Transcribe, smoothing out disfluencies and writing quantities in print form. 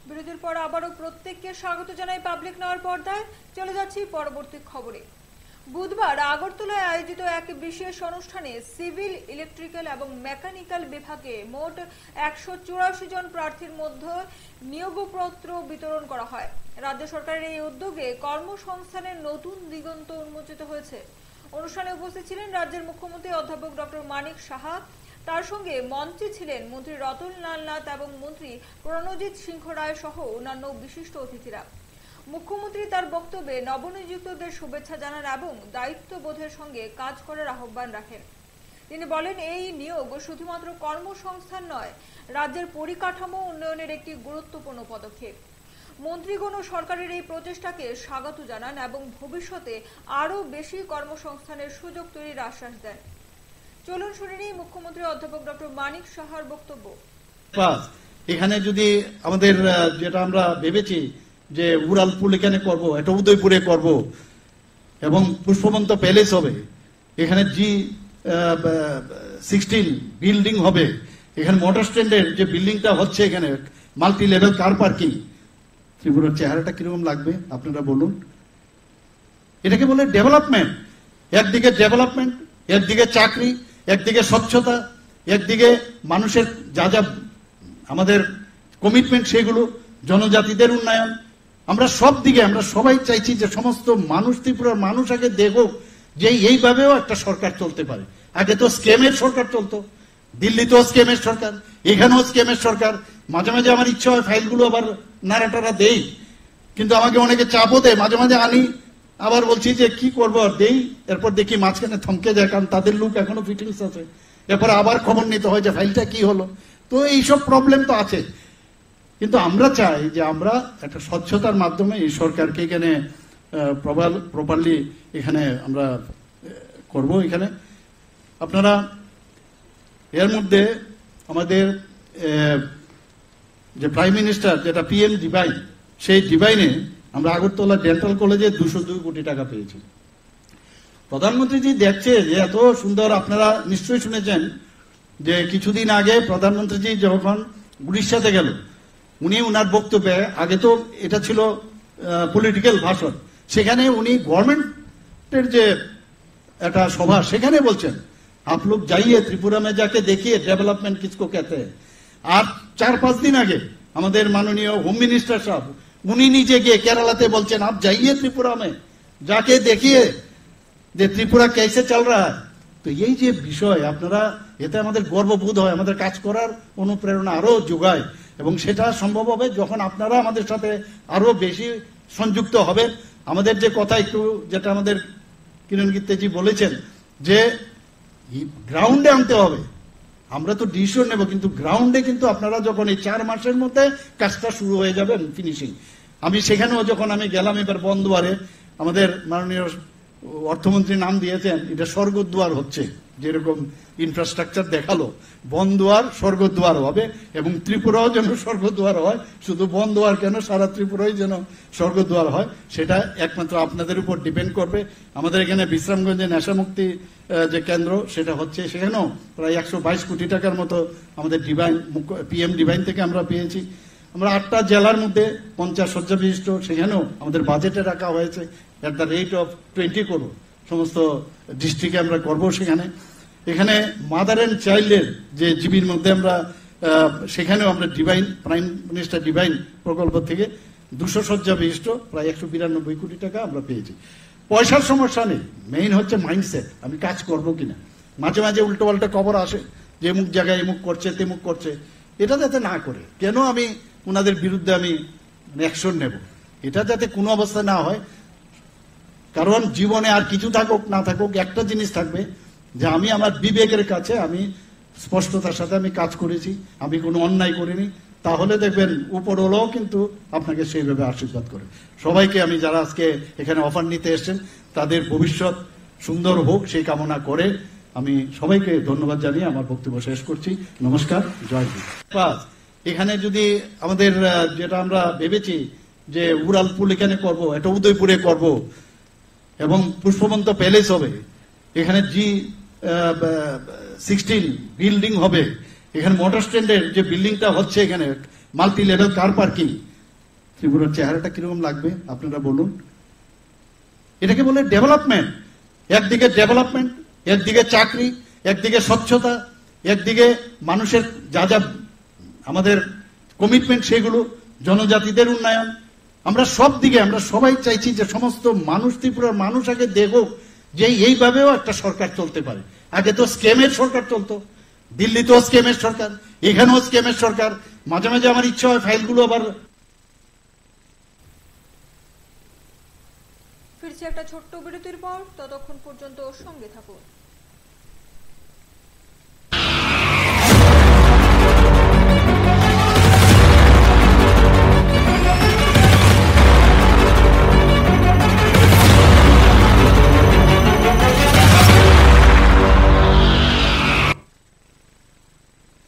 বিরতির পর আবারও প্রত্যেককে স্বাগত জানাই পাবলিক নওয়ার পর্দায়। চলে যাচ্ছি পরবর্তী খবরে। বুধবার আগরতলায় আয়োজিত এক বিশেষ অনুষ্ঠানে সিভিল, ইলেকট্রিক্যাল এবং মেকানিক্যাল বিভাগে মোট 184 জন প্রার্থীর মধ্যে নিয়োগপত্র বিতরণ করা হয়। রাজ্য সরকারের এই উদ্যোগে কর্মসংস্থানের নতুন দিগন্ত উন্মোচিত হয়েছে। অনুষ্ঠানে উপস্থিত ছিলেন রাজ্যের মুখ্যমন্ত্রী অধ্যাপক ডক্টর মানিক সাহা। তার সঙ্গে মঞ্চে ছিলেন মন্ত্রী রতনলাল নাথ এবং মন্ত্রী প্রণজিৎ সিংহ রায় সহ অন্যান্য বিশিষ্ট অতিথিরা। মুখ্যমন্ত্রী তার বক্তব্যে নবনিযুক্তদের শুভেচ্ছা জানান এবং দায়িত্ববোধের সঙ্গে কাজ করার আহ্বান রাখেন। তিনি বলেন, এই নিয়োগ শুধুমাত্র কর্মসংস্থান নয়, রাজ্যের পরিকাঠামো উন্নয়নের একটি গুরুত্বপূর্ণ পদক্ষেপ। মন্ত্রীগণ সরকারের এই প্রচেষ্টাকে স্বাগত জানান এবং ভবিষ্যতে আরও বেশি কর্মসংস্থানের সুযোগ তৈরির আশ্বাস দেন। চলুন শুনে নিই মুখ্যমন্ত্রী অধ্যাপক ডক্টর মানিক সাহার বক্তব্য। এখানে যদি আমাদের যেটা আমরা ভেবেছি যে উড়ালপুল এখানে করব, এটা উদয়পুরে করব এবং পুষ্পবন্ত প্যালেস হবে, এখানে G16 বিল্ডিং হবে, এখানে মোটর স্ট্যান্ডের যে বিল্ডিংটা হচ্ছে, এখানে মাল্টি লেভেল কার পার্কিং। ত্রিপুরার চেহারাটা কিরকম লাগবে আপনারা বলুন। এটাকে বলে ডেভেলপমেন্ট। একদিকে ডেভেলপমেন্ট, একদিকে চাকরি, একদিকে স্বচ্ছতা, একদিকে মানুষের যা যা আমাদের কমিটমেন্ট সেগুলো, জনজাতিদের উন্নয়ন। আমরা সব দিকে আমরা সবাই চাইছি যে সমস্ত মানুষ, ত্রিপুরার মানুষ আগে দেখুক যে এইভাবেও একটা সরকার চলতে পারে। আগে তো স্কেমের সরকার চলতো, দিল্লিতেও স্কেমের সরকার, এখানেও স্কেমের সরকার। মাঝে মাঝে আমার ইচ্ছা হয় ফাইলগুলো আবার নাড়াটারা দেই, কিন্তু আমাকে অনেকে চাপও দেয়, মাঝে মাঝে আনি, আবার বলছি যে কি করবো আর দেই, এরপর দেখি মাঝখানে থমকে যায়, কারণ তাদের লোক এখনো ফিটিংস আছে, এরপর আবার খবর নিতে হয় যে ফাইলটা কি হলো। তো এইসব প্রবলেম তো আছে, কিন্তু আমরা চাই যে আমরা একটা স্বচ্ছতার মাধ্যমে এই সরকারকে এখানে প্রপারলি এখানে আমরা করব। এখানে আপনারা এর মধ্যে আমাদের যে প্রাইম মিনিস্টার যেটা PM ডিভাইন, সেই ডিভাইনে আমরা আগরতলা ডেন্টাল কলেজে 202 কোটি টাকা পেয়েছি। প্রধানমন্ত্রীজি দেখছে যে এত সুন্দর, আপনারা নিশ্চয়ই শুনেছেন যে কিছুদিন আগে প্রধানমন্ত্রীজি যখন উড়িষ্যাতে গেল, উনি উনার বক্তব্যে, আগে তো এটা ছিল পলিটিক্যাল ভাষণ, সেখানে উনি গভর্নমেন্টের যে একটা সভা, সেখানে বলছেন आप लोग जाइए त्रिपुरा में जाके देखिए डेवलपमेंट किसको कहते हैं। আর 4-5 দিন আগে আমাদের মাননীয় হোম মিনিস্টার সাহেব উনি নিজে গিয়ে কেরালাতে বলছেন आप जाइए त्रिपुरा में जाके देखिए যে ত্রিপুরা कैसे चल रहा है। তো এই যে বিষয়, আপনারা এতে আমাদের গর্ববোধ হয়, আমাদের কাজ করার অনুপ্রেরণা আরো যোগায়, এবং সেটা সম্ভব হবে যখন আপনারা আমাদের সাথে আরো বেশি সংযুক্ত হবেন। আমাদের যে কথা একটু, যেটা আমাদের কিরণ গীতেজি বলেছেন যে গ্রাউন্ডে আনতে হবে। আমরা তো ডিসিশন নেব, কিন্তু গ্রাউন্ডে কিন্তু আপনারা যখন এই 4 মাসের মধ্যে কাজটা শুরু হয়ে যাবে ফিনিশিং। আমি সেখানেও যখন আমি গেলাম এবার বনদুয়ারে, আমাদের মাননীয় অর্থমন্ত্রী নাম দিয়েছেন এটা স্বর্গদ্বার হচ্ছে, যেরকম ইনফ্রাস্ট্রাকচার দেখালো, বনদুয়ার স্বর্গদ্বার হবে, এবং ত্রিপুরাও যেন স্বর্গদ্বার হয়। শুধু বনদুয়ার কেন, সারা ত্রিপুরাই যেন স্বর্গদ্বার হয়, সেটা একমাত্র আপনাদের উপর ডিপেন্ড করবে। আমাদের এখানে বিশ্রামগঞ্জে নেশামুক্তি যে কেন্দ্র সেটা হচ্ছে, সেখানেও প্রায় 122 কোটি টাকার মতো আমাদের ডিভাইন PM ডিভাইন থেকে আমরা পেয়েছি। আমরা 8টা জেলার মধ্যে 50 শয্যা বিশিষ্ট, সেখানেও আমাদের বাজেটে রাখা হয়েছে at the rate of 20 crore সমস্ত ডিস্ট্রিক্টে আমরা করবো। এখানে মাদার অ্যান্ড চাইল্ডের যে জিবির মধ্যে আমরা সেখানেও আমরা ডিভাইন, প্রাইম মিনিস্টার ডিভাইন প্রকল্প থেকে 200 শয্যা বিশিষ্ট প্রায় 192 কোটি টাকা আমরা পেয়েছি। পয়সার সমস্যা নেই, মেইন হচ্ছে মাইন্ডসেট, আমি কাজ করবো কিনা। মাঝে মাঝে উল্টো পাল্টা খবর আসে যে এমুক জায়গায় এমুক করছে, তেমুক করছে, এটা যাতে না করে, কেন আমি ওনাদের বিরুদ্ধে আমি অ্যাকশন নেব, এটা যাতে কোনো অবস্থায় না হয়। কারণ জীবনে আর কিছু থাকুক না থাকুক, একটা জিনিস থাকবে যে আমি আমার বিবেকের কাছে আমি স্পষ্টতার সাথে আমি কাজ করেছি, আমি কোনো অন্যায় করিনি, তাহলে দেখবেন উপরওয়ালাও কিন্তু আপনাকে সেইভাবে আশীর্বাদ করে। সবাইকে আমি, যারা আজকে এখানে অফার নিতে এসেছেন, তাদের ভবিষ্যৎ সুন্দর হোক সেই কামনা করে আমি সবাইকে ধন্যবাদ জানিয়ে আমার বক্তব্য শেষ করছি। নমস্কার, জয় হিন্দ। এখানে যদি আমাদের যেটা আমরা ভেবেছি যে উড়ালপুল এখানে করব, এটা উদয়পুরে করব এবং পুষ্পবন্ত প্যালেস হবে, এখানে G16 বিল্ডিং হবে, এখানে মোটর স্ট্যান্ডের যে বিল্ডিংটা হচ্ছে, এখানে মাল্টি লেভেল কার পার্কিং ত্রিপুরার চেহারাটা কিরকম লাগবে আপনারা বলুন। এটাকে বলে ডেভেলপমেন্ট। একদিকে ডেভেলপমেন্ট, একদিকে চাকরি, একদিকে স্বচ্ছতা, একদিকে মানুষের যা যা আমাদের কমিটমেন্ট সেগুলো, জনজাতিদের উন্নয়ন, আমরা সব দিকে আমরা সবাই চাইছি যে সমস্ত মানুষ, ত্রিপুরার মানুষ আগে দেখুক যে এইভাবেও একটা সরকার চলতে পারে। আগে তো স্কেমের সরকার চলতো, দিল্লিতেও স্কেমের সরকার, এখানেও স্কেমের সরকার। মাঝে মাঝে আমার ইচ্ছা হয় ফাইলগুলো আবার। ফিরছি একটা ছোট্ট বিরতির পর, ততক্ষণ পর্যন্ত সঙ্গে থাকুন।